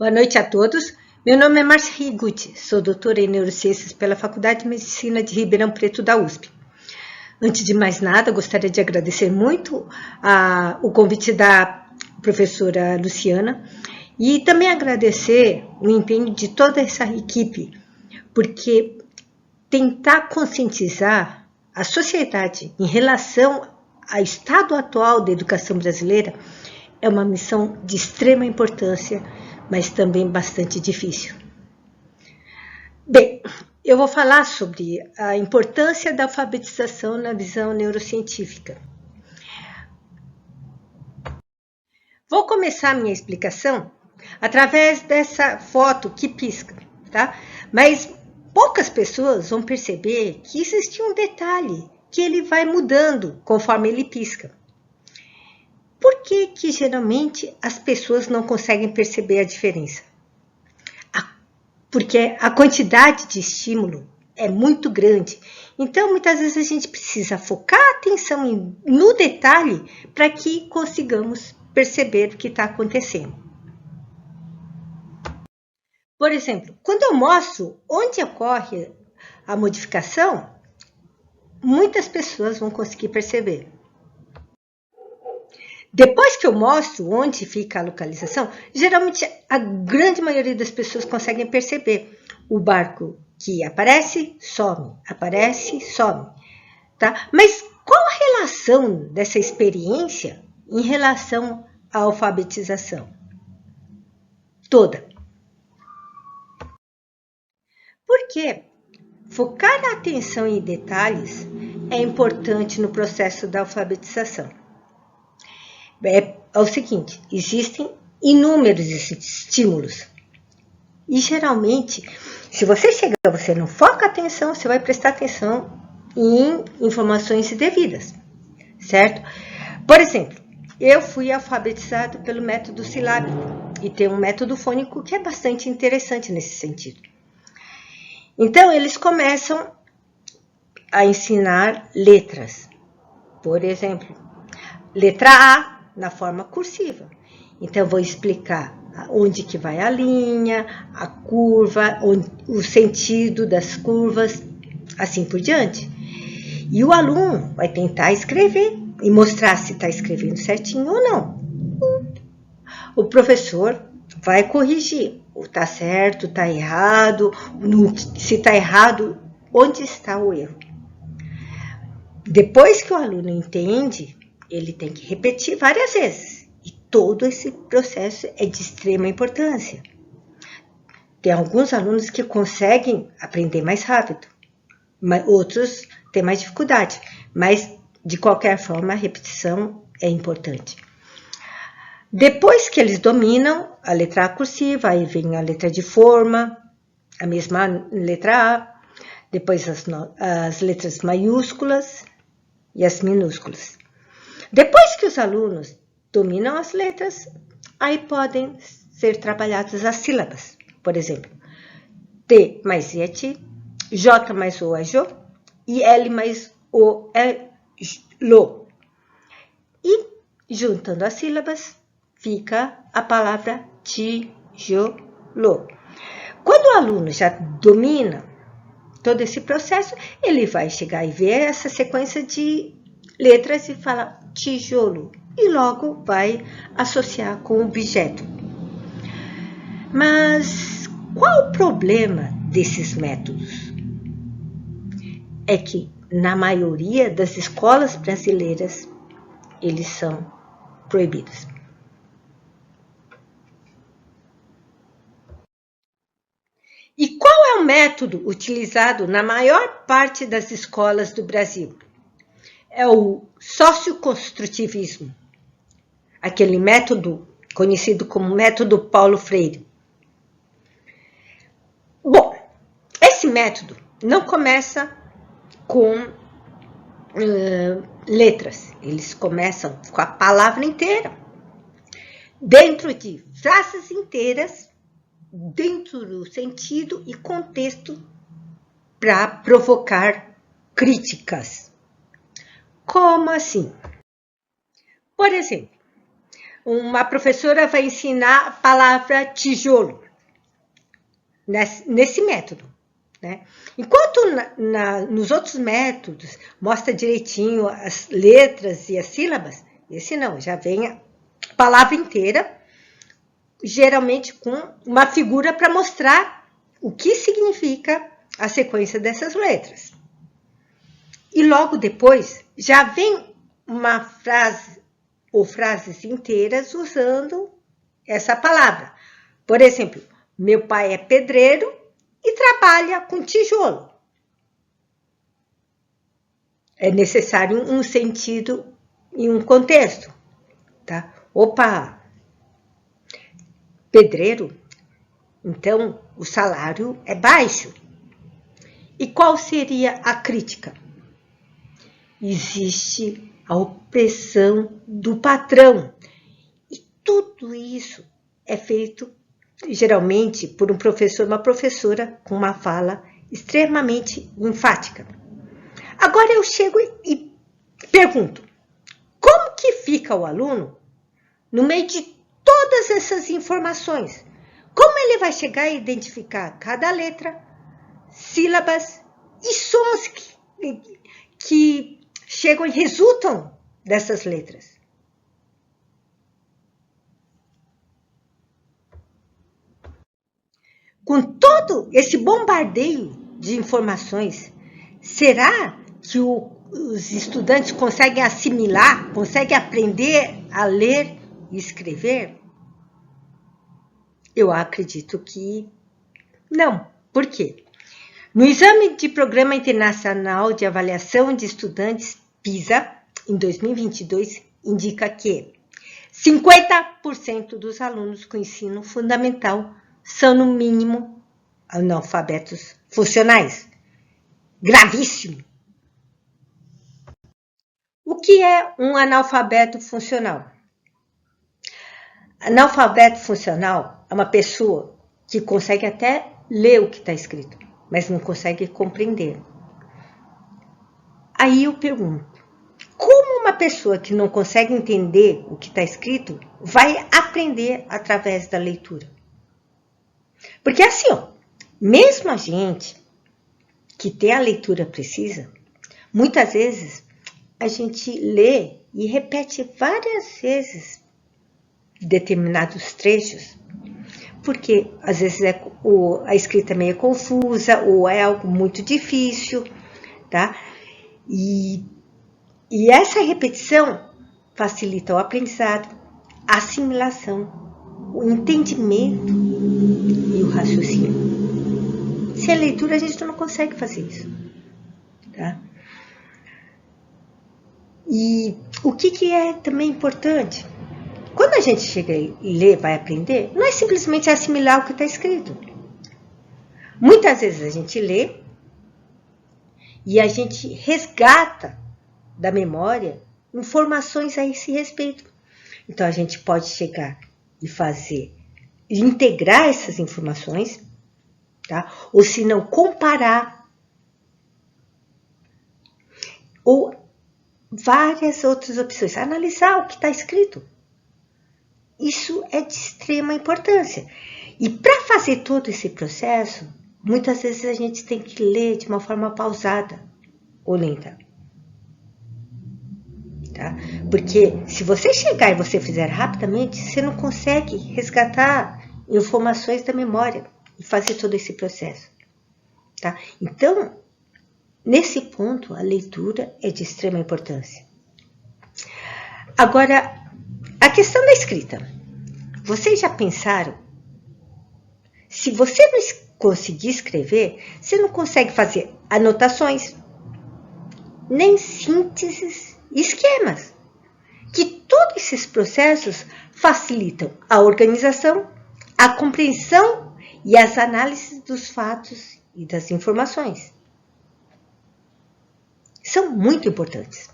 Boa noite a todos. Meu nome é Márcia Higuchi, sou doutora em Neurociências pela Faculdade de Medicina de Ribeirão Preto da USP. Antes de mais nada, gostaria de agradecer muito o convite da professora Luciana e também agradecer o empenho de toda essa equipe, porque tentar conscientizar a sociedade em relação ao estado atual da educação brasileira é uma missão de extrema importância, mas também bastante difícil. Bem, eu vou falar sobre a importância da alfabetização na visão neurocientífica. Vou começar a minha explicação através dessa foto que pisca, tá? Mas poucas pessoas vão perceber que existe um detalhe, que ele vai mudando conforme ele pisca. Por que geralmente as pessoas não conseguem perceber a diferença? Porque a quantidade de estímulo é muito grande. Então, muitas vezes a gente precisa focar a atenção no detalhe para que consigamos perceber o que está acontecendo. Por exemplo, quando eu mostro onde ocorre a modificação, muitas pessoas vão conseguir perceber. Depois que eu mostro onde fica a localização, geralmente a grande maioria das pessoas conseguem perceber o barco que aparece, some, tá? Mas qual a relação dessa experiência em relação à alfabetização? Toda. Por quê? Focar a atenção em detalhes é importante no processo da alfabetização. É o seguinte, existem inúmeros estímulos. E geralmente, se você não foca a atenção, você vai prestar atenção em informações indevidas, certo? Por exemplo, eu fui alfabetizado pelo método silábico e tem um método fônico que é bastante interessante nesse sentido. Então, eles começam a ensinar letras. Por exemplo, letra A na forma cursiva. Então, vou explicar onde que vai a linha, a curva, o sentido das curvas, assim por diante. E o aluno vai tentar escrever e mostrar se está escrevendo certinho ou não. O professor vai corrigir. Está certo, está errado, se está errado, onde está o erro. Depois que o aluno entende, ele tem que repetir várias vezes. E todo esse processo é de extrema importância. Tem alguns alunos que conseguem aprender mais rápido, mas outros têm mais dificuldade. Mas, de qualquer forma, a repetição é importante. Depois que eles dominam a letra A cursiva, aí vem a letra de forma, a mesma letra A, depois as letras maiúsculas e as minúsculas. Depois que os alunos dominam as letras, aí podem ser trabalhadas as sílabas. Por exemplo, T mais I é Ti, J mais O é Jô e L mais O é Lô. E, juntando as sílabas, fica a palavra tijolo. Quando o aluno já domina todo esse processo, ele vai chegar e ver essa sequência de letras e fala tijolo e logo vai associar com o objeto. Mas qual o problema desses métodos? É que na maioria das escolas brasileiras eles são proibidos. E qual é o método utilizado na maior parte das escolas do Brasil? É o socioconstrutivismo, aquele método conhecido como método Paulo Freire. Bom, esse método não começa com letras, eles começam com a palavra inteira, dentro de frases inteiras, dentro do sentido e contexto para provocar críticas. Como assim? Por exemplo, uma professora vai ensinar a palavra tijolo, nesse método, né? Enquanto nos outros métodos mostra direitinho as letras e as sílabas, esse não, já vem a palavra inteira, geralmente com uma figura para mostrar o que significa a sequência dessas letras. E logo depois já vem uma frase ou frases inteiras usando essa palavra. Por exemplo, meu pai é pedreiro e trabalha com tijolo. É necessário um sentido e um contexto, tá? Opa, pedreiro, então o salário é baixo. E qual seria a crítica? Existe a opressão do patrão. E tudo isso é feito geralmente por um professor, uma professora com uma fala extremamente enfática. Agora eu chego e pergunto, como que fica o aluno no meio de todas essas informações? Como ele vai chegar a identificar cada letra, sílabas e sons que chegam e resultam dessas letras? Com todo esse bombardeio de informações, será que os estudantes conseguem assimilar, conseguem aprender a ler e escrever? Eu acredito que não. Por quê? No exame de Programa Internacional de Avaliação de Estudantes, PISA, em 2022, indica que 50% dos alunos com ensino fundamental são, no mínimo, analfabetos funcionais. Gravíssimo! O que é um analfabeto funcional? Analfabeto funcional é uma pessoa que consegue até ler o que está escrito, mas não consegue compreender. Aí eu pergunto, como uma pessoa que não consegue entender o que está escrito vai aprender através da leitura? Porque assim, ó, mesmo a gente que tem a leitura precisa, muitas vezes a gente lê e repete várias vezes determinados trechos, porque às vezes a escrita é meio confusa ou é algo muito difícil, tá? E essa repetição facilita o aprendizado, a assimilação, o entendimento e o raciocínio. Sem a leitura a gente não consegue fazer isso, tá? E o que é também importante? Quando a gente chega e lê, vai aprender, não é simplesmente assimilar o que está escrito. Muitas vezes a gente lê e a gente resgata da memória informações a esse respeito. Então, a gente pode chegar e integrar essas informações, tá? Ou se não, comparar. Ou várias outras opções. Analisar o que está escrito. Isso é de extrema importância. E para fazer todo esse processo, muitas vezes a gente tem que ler de uma forma pausada ou lenta. Tá? Porque se você chegar e você fizer rapidamente, você não consegue resgatar informações da memória e fazer todo esse processo. Tá? Então, nesse ponto, a leitura é de extrema importância. Agora, a questão da escrita. Vocês já pensaram? Se você não conseguir escrever, você não consegue fazer anotações, nem sínteses e esquemas. Que todos esses processos facilitam a organização, a compreensão e as análises dos fatos e das informações. São muito importantes.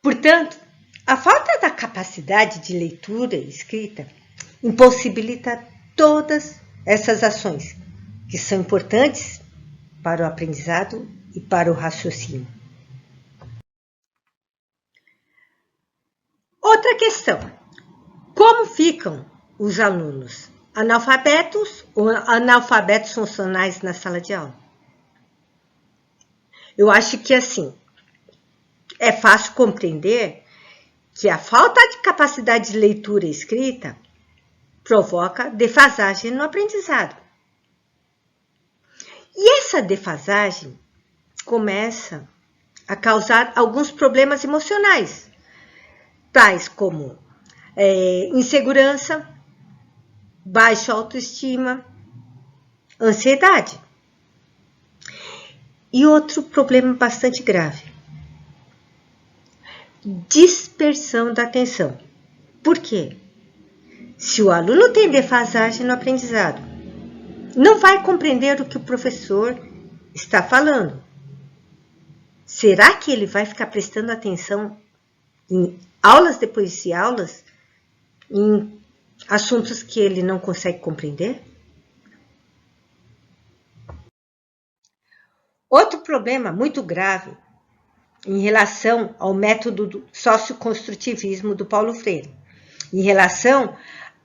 Portanto, a falta da capacidade de leitura e escrita impossibilita todas essas ações que são importantes para o aprendizado e para o raciocínio. Outra questão: como ficam os alunos? Analfabetos ou analfabetos funcionais na sala de aula? Eu acho que assim, é fácil compreender que a falta de capacidade de leitura e escrita provoca defasagem no aprendizado. E essa defasagem começa a causar alguns problemas emocionais, tais como insegurança, baixa autoestima, ansiedade. E outro problema bastante grave: dispersão da atenção. Por quê? Se o aluno tem defasagem no aprendizado, não vai compreender o que o professor está falando. Será que ele vai ficar prestando atenção em aulas depois de aulas, em assuntos que ele não consegue compreender? Outro problema muito grave em relação ao método do socioconstrutivismo do Paulo Freire, em relação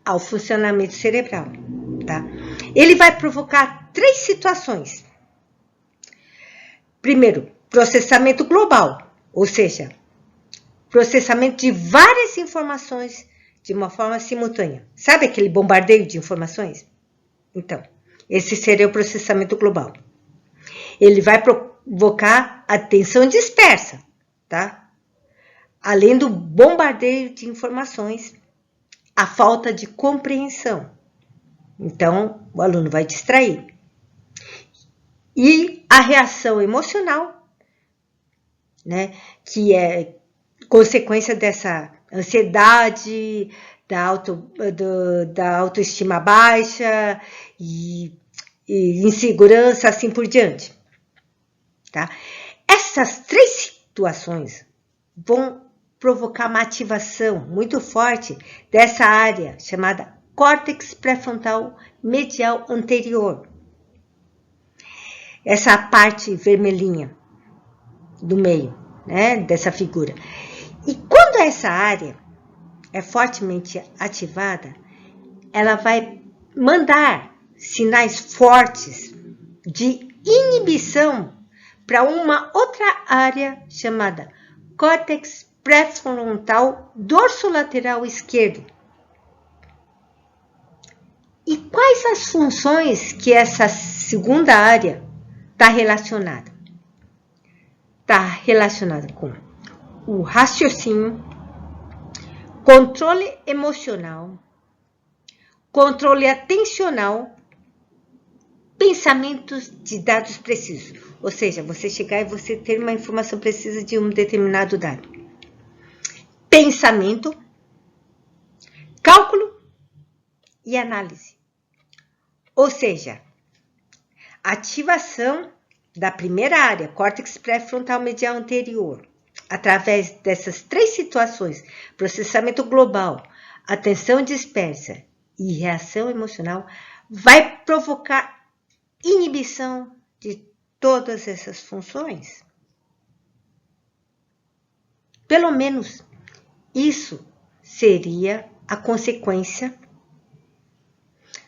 ao funcionamento cerebral, tá? Ele vai provocar 3 situações. Primeiro, processamento global, ou seja, processamento de várias informações de uma forma simultânea. Sabe aquele bombardeio de informações? Então, esse seria o processamento global. Ele vai provocar atenção dispersa, tá? Além do bombardeio de informações, a falta de compreensão. Então, o aluno vai distrair. E a reação emocional, né, que é consequência dessa ansiedade, da autoestima baixa e insegurança, assim por diante. Tá? Essas 3 situações vão provocar uma ativação muito forte dessa área chamada córtex pré-frontal medial anterior. Essa parte vermelhinha do meio, né, dessa figura. E quando essa área é fortemente ativada, ela vai mandar sinais fortes de inibição para uma outra área chamada córtex pré-frontal dorsolateral esquerdo. E quais as funções que essa segunda área está relacionada? Está relacionada com o raciocínio, controle emocional, controle atencional, pensamentos de dados precisos. Ou seja, você chegar e você ter uma informação precisa de um determinado dado. Pensamento, cálculo e análise. Ou seja, ativação da primeira área, córtex pré-frontal medial anterior, através dessas 3 situações, processamento global, atenção dispersa e reação emocional, vai provocar inibição de todas essas funções. Pelo menos isso seria a consequência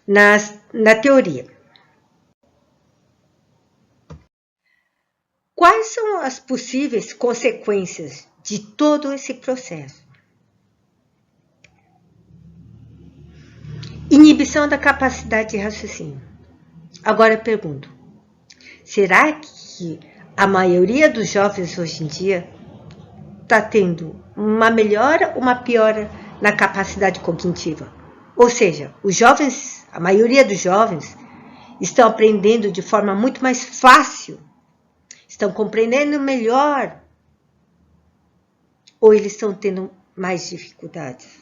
na teoria. Quais são as possíveis consequências de todo esse processo? Inibição da capacidade de raciocínio. Agora eu pergunto, será que a maioria dos jovens hoje em dia está tendo uma melhora ou uma piora na capacidade cognitiva? Ou seja, os jovens, a maioria dos jovens, estão aprendendo de forma muito mais fácil, estão compreendendo melhor, ou eles estão tendo mais dificuldades?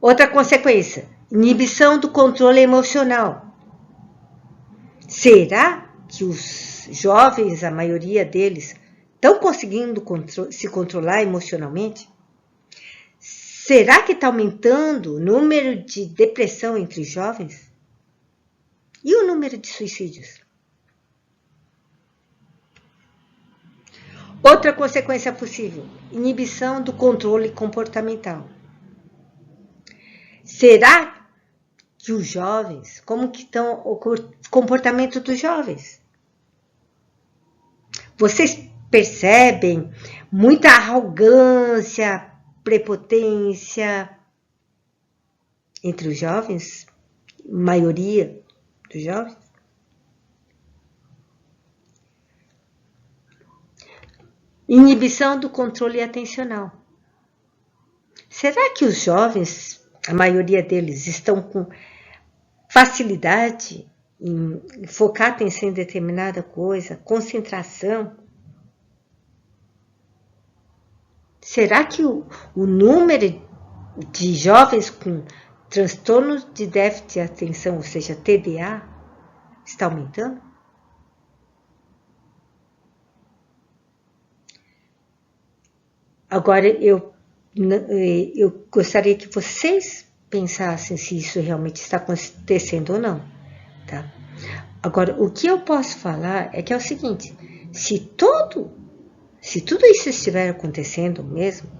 Outra consequência, inibição do controle emocional. Será que os jovens, a maioria deles, estão conseguindo se controlar emocionalmente? Será que está aumentando o número de depressão entre os jovens? E o número de suicídios? Outra consequência possível, inibição do controle comportamental. Será que os jovens, como que estão o comportamento dos jovens? Vocês percebem muita arrogância, prepotência entre os jovens? Maioria dos jovens? Inibição do controle atencional. Será que os jovens, a maioria deles, estão com facilidade em focar a atenção em determinada coisa, concentração? Será que o número de jovens com transtornos de déficit de atenção, ou seja, TDA, está aumentando? Agora, eu gostaria que vocês pensassem se isso realmente está acontecendo ou não, tá? Agora, o que eu posso falar é que é o seguinte, se tudo isso estiver acontecendo mesmo,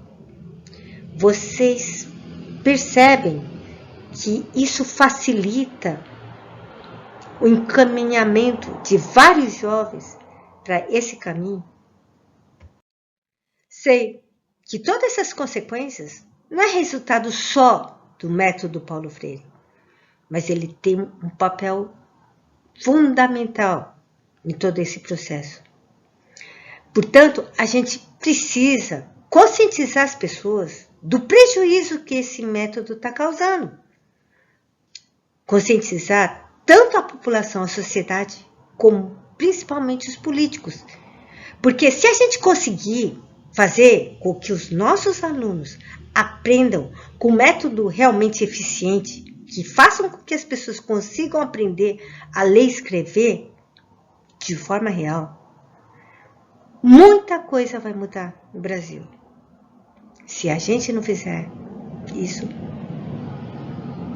vocês percebem que isso facilita o encaminhamento de vários jovens para esse caminho? Sei que todas essas consequências não é resultado só do método Paulo Freire, mas ele tem um papel fundamental em todo esse processo. Portanto, a gente precisa conscientizar as pessoas do prejuízo que esse método está causando. Conscientizar tanto a população, a sociedade, como principalmente os políticos. Porque se a gente conseguir fazer com que os nossos alunos aprendam com um método realmente eficiente, que façam com que as pessoas consigam aprender a ler e escrever de forma real, muita coisa vai mudar no Brasil. Se a gente não fizer isso,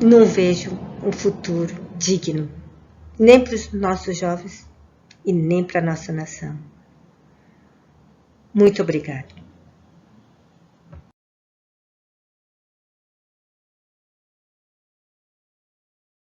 não vejo um futuro digno, nem para os nossos jovens e nem para a nossa nação. Muito obrigada.